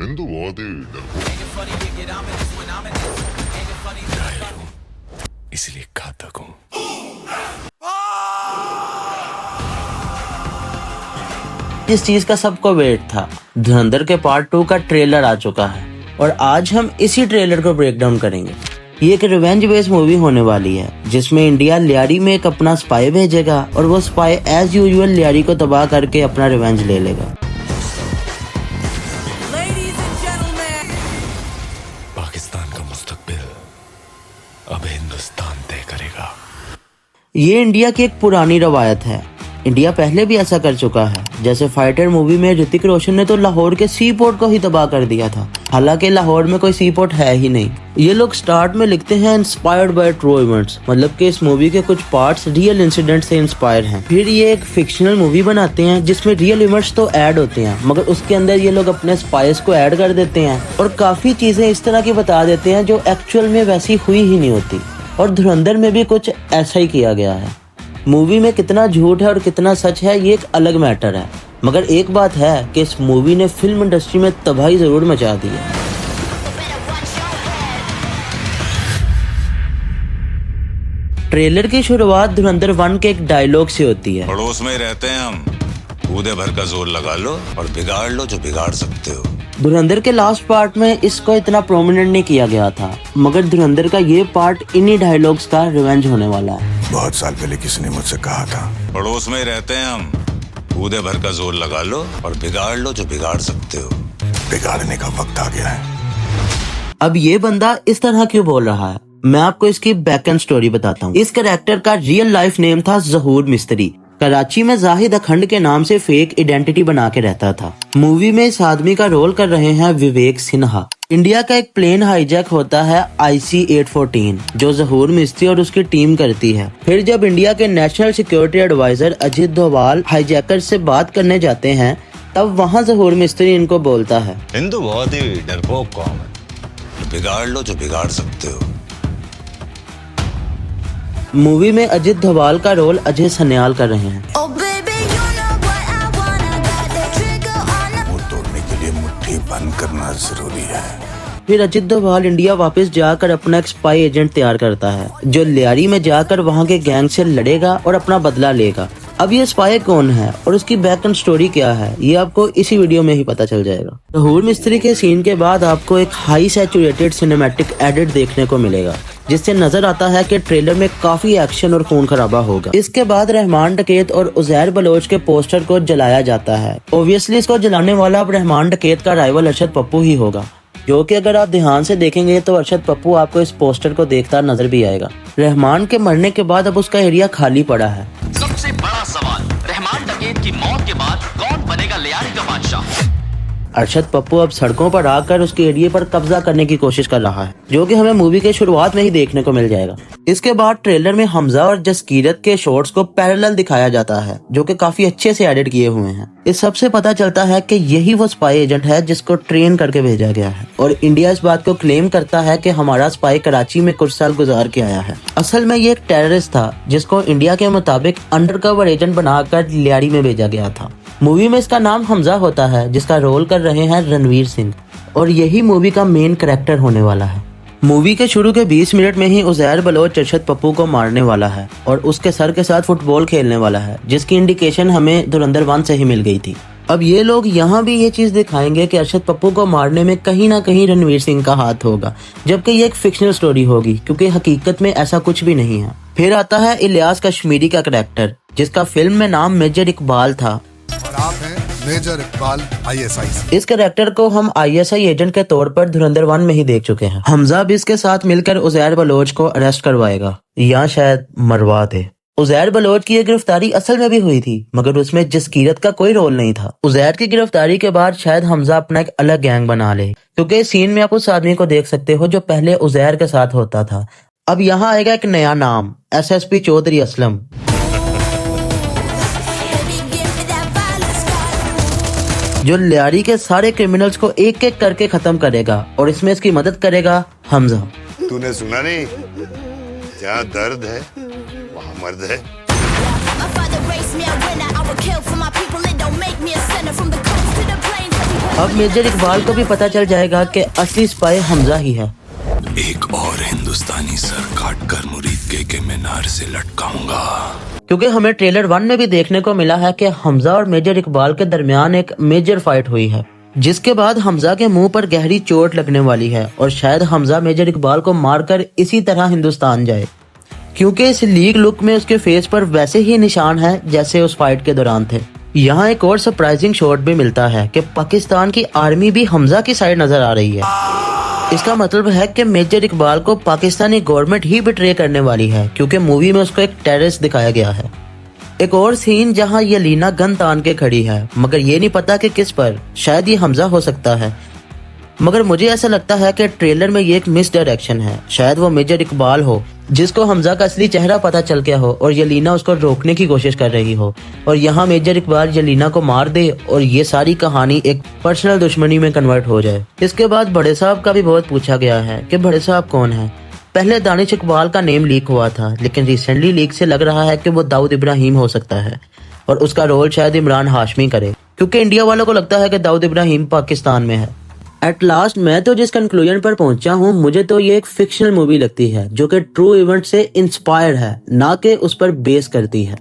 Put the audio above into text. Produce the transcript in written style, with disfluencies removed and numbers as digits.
हिंदू बहुत ही घायल हूं, इसलिए घातक हूं। इस चीज का सबको वेट था। धुरंधर के पार्ट 2 का ट्रेलर आ चुका है और आज हम इसी ट्रेलर को ब्रेक डाउन करेंगे। ये एक रिवेंज बेस्ड मूवी होने वाली है जिसमें इंडिया लियारी में एक अपना स्पाई भेजेगा और वो स्पाई एज यूजुअल लियारी को तबाह करके अपना रिवेंज ले लेगा। पाकिस्तान का मुस्तकबिल अब हिंदुस्तान तय करेगा। ये इंडिया की एक पुरानी रवायत है। इंडिया पहले भी ऐसा कर चुका है। जैसे फाइटर मूवी में ऋतिक रोशन ने तो लाहौर के सी पोर्ट को ही तबाह कर दिया था, हालांकि लाहौर में कोई सी पोर्ट है ही नहीं। ये लोग स्टार्ट में लिखते हैं इंस्पायर्ड बाय ट्रू इवेंट्स, मतलब कि इस मूवी के कुछ पार्ट्स रियल इंसिडेंट से इंस्पायर हैं। फिर ये एक फिक्शनल मूवी बनाते हैं जिसमें रियल इवेंट्स तो ऐड होते हैं मगर उसके अंदर ये लोग अपने स्पाइस को ऐड कर देते हैं और काफी चीजें इस तरह की बता देते हैं जो एक्चुअल में वैसी हुई ही नहीं होती। और धुरंधर में भी कुछ ऐसा ही किया गया है। मूवी में कितना झूठ है और कितना सच है ये एक अलग मैटर है, मगर एक बात है कि इस मूवी ने फिल्म इंडस्ट्री में तबाही जरूर मचा दी है। ट्रेलर की शुरुआत धुरंधर 1 के एक डायलॉग से होती है। पड़ोस में रहते हैं हम, कूदे भर का जोर लगा लो और बिगाड़ लो जो बिगाड़ सकते हो। धुरंधर के लास्ट पार्ट में इसको इतना प्रोमिनेंट नहीं किया गया था, मगर धुरंधर का ये पार्ट इन्हीं डायलॉग्स का रिवेंज होने वाला है। बहुत साल पहले किसी ने मुझसे कहा था, पड़ोस में रहते हैं हम, कूदे भर का जोर लगा लो और बिगाड़ लो जो बिगाड़ सकते हो। बिगाड़ने का वक्त आ गया है। अब ये बंदा इस तरह क्यों बोल रहा है, मैं आपको इसकी बैक एंड स्टोरी बताता हूँ। इस कैरेक्टर का रियल लाइफ नेम था जहूर मिस्त्री। कराची में जाहिद अखंड के नाम से फेक आइडेंटिटी बना के रहता था। मूवी में इस आदमी का रोल कर रहे हैं विवेक सिन्हा। इंडिया का एक प्लेन हाईजैक होता है IC-814 जो जहूर मिस्त्री और उसकी टीम करती है। फिर जब इंडिया के national security advisor Ajit Doval hijacker से बात करने जाते हैं तब वहाँ जहूर मिस्त्री इनको बोलता है, हिंदू बहुत ही डरपोक कौम है, बिगाड़ लो जो बिगाड़ सकते हो। मूवी में अजित डोभाल का रोल अजय सन्याल कर रहे हैं। मुंह तोड़ने के लिए मुट्ठी बंद करना जरूरी है। फिर अजित डोभाल इंडिया वापस जाकर अपना एक स्पाई एजेंट तैयार करता है जो लियारी में जाकर वहां के गैंग से लड़ेगा और अपना बदला लेगा। अब ये स्पाई कौन है और उसकी बैक एंड स्टोरी क्या है ये आपको इसी वीडियो में ही पता चल जाएगा। जहूर मिस्त्री के सीन के बाद आपको एक हाई सैचुरेटेड सिनेमैटिक एडिट देखने को मिलेगा जिससे नजर आता है कि ट्रेलर में काफी एक्शन और खून खराबा होगा। इसके बाद रहमान डकैत और उजैर बलोच के पोस्टर को जलाया जाता है। ऑब्वियसली इसको जलाने वाला अब रहमान डकैत का राइवल अरशद पप्पू ही होगा, जो कि अगर आप ध्यान से देखेंगे तो अरशद पप्पू आपको इस पोस्टर को देखता नजर भी आएगा। रहमान के मरने के बाद अब उसका एरिया खाली पड़ा है। सबसे बड़ा सवाल, रहमान डकैत की मौत के बाद कौन बनेगा लियारी का बादशाह? अरशद पप्पू अब सड़कों पर आकर उसके एरिया पर कब्जा करने की कोशिश कर रहा है, जो कि हमें मूवी के शुरुआत में ही देखने को मिल जाएगा। इसके बाद ट्रेलर में हमजा और जसकीरत के शॉट्स को पैरेलल दिखाया जाता है, जो कि काफी अच्छे से एडिट किए हुए हैं। इस सबसे पता चलता है कि यही वो स्पाई एजेंट है जिसको ट्रेन करके भेजा गया है और इंडिया इस बात को क्लेम करता है कि हमारा स्पाई कराची में कुछ साल गुजार के आया है। असल में ये एक टेररिस्ट था जिसको इंडिया के मुताबिक अंडरकवर एजेंट बनाकर लियारी में भेजा गया था। मूवी में इसका नाम हमजा होता है जिसका रोल कर रहे हैं रणवीर सिंह और यही मूवी का मेन कैरेक्टर होने वाला है। मूवी के शुरू के 20 मिनट में ही उजैर बलोच अरशद पप्पू को मारने वाला है और उसके सर के साथ फुटबॉल खेलने वाला है, जिसकी इंडिकेशन हमें धुरंधर 1 से ही मिल गई थी। अब ये लोग यहाँ भी ये चीज दिखाएंगे कि अरशद पप्पू को मारने में कहीं ना कहीं रणवीर सिंह का हाथ होगा, जबकि ये एक फिक्शनल स्टोरी होगी क्योंकि हकीकत में ऐसा कुछ भी नहीं है। फिर आता है इलियास कश्मीरी का कैरेक्टर जिसका फिल्म में नाम मेजर इकबाल था और आप हैं मेजर इकबाल ISI। इस कैरेक्टर को हम ISI एजेंट के तौर पर धुरंधर 1 में ही देख चुके हैं। हमजा भी इसके साथ मिलकर उजैर बलोच को अरेस्ट करवाएगा या शायद मरवा दे। उजैर बलोच की ये गिरफ्तारी असल में भी हुई थी मगर उसमें जसकीरत का कोई रोल नहीं था। उजैर की गिरफ्तारी के बाद शायद हमजा अपना एक अलग गैंग बना ले, क्योंकि इस सीन में आप उस आदमी को देख सकते हो जो पहले उजैर के साथ होता था। अब यहाँ आएगा एक नया नाम, SSP चौधरी असलम, जो लियारी के सारे क्रिमिनल्स को एक एक करके खत्म करेगा और इसमें इसकी मदद करेगा हमजा। तूने सुना नहीं, जहाँ दर्द है वहाँ मर्द है। अब मेजर इकबाल को भी पता चल जाएगा कि असली स्पाई हमजा ही है। एक और हिंदुस्तानी सर काट कर मुरीद के मीनार से लटकाऊंगा। क्योंकि हमें ट्रेलर 1 में भी देखने को मिला है कि हमजा और मेजर इकबाल के दरमियान एक मेजर फाइट हुई है, जिसके बाद हमजा के मुंह पर गहरी चोट लगने वाली है और शायद हमजा मेजर इकबाल को मारकर इसी तरह हिंदुस्तान जाए, क्योंकि इस लीग लुक में उसके फेस पर वैसे ही निशान है जैसे उस फाइट के दौरान थे। यहाँ एक और सरप्राइजिंग शॉट भी मिलता है कि पाकिस्तान की आर्मी भी हमजा की साइड नजर आ रही है। इसका मतलब है कि मेजर इकबाल को पाकिस्तानी गवर्नमेंट ही बिट्रे करने वाली है, क्योंकि मूवी में उसको एक टेररिस्ट दिखाया गया है। एक और सीन जहां यलीना गन तान के खड़ी है, मगर ये नहीं पता कि किस पर, शायद ये हमजा हो सकता है, मगर मुझे ऐसा लगता है कि ट्रेलर में ये एक मिस डायरेक्शन है। शायद वो मेजर इकबाल हो जिसको हमजा का असली चेहरा पता चल गया हो और यलीना उसको रोकने की कोशिश कर रही हो, और यहाँ मेजर इकबाल यलीना को मार दे और ये सारी कहानी एक पर्सनल दुश्मनी में कन्वर्ट हो जाए। इसके बाद बड़े साहब का भी बहुत पूछा गया है कि बड़े साहब कौन है। पहले दानिश इकबाल का नेम लीक हुआ था, लेकिन रिसेंटली लीक से लग रहा है कि वो दाऊद इब्राहिम हो सकता है और उसका रोल शायद इमरान हाशमी करे, क्योंकि इंडिया वालों को लगता है कि दाऊद इब्राहिम पाकिस्तान में है। एट लास्ट मैं तो जिस कंक्लूजन पर पहुंचा हूं, मुझे तो ये एक फिक्शनल मूवी लगती है जो कि ट्रू इवेंट से इंस्पायर्ड है, ना कि उस पर बेस करती है।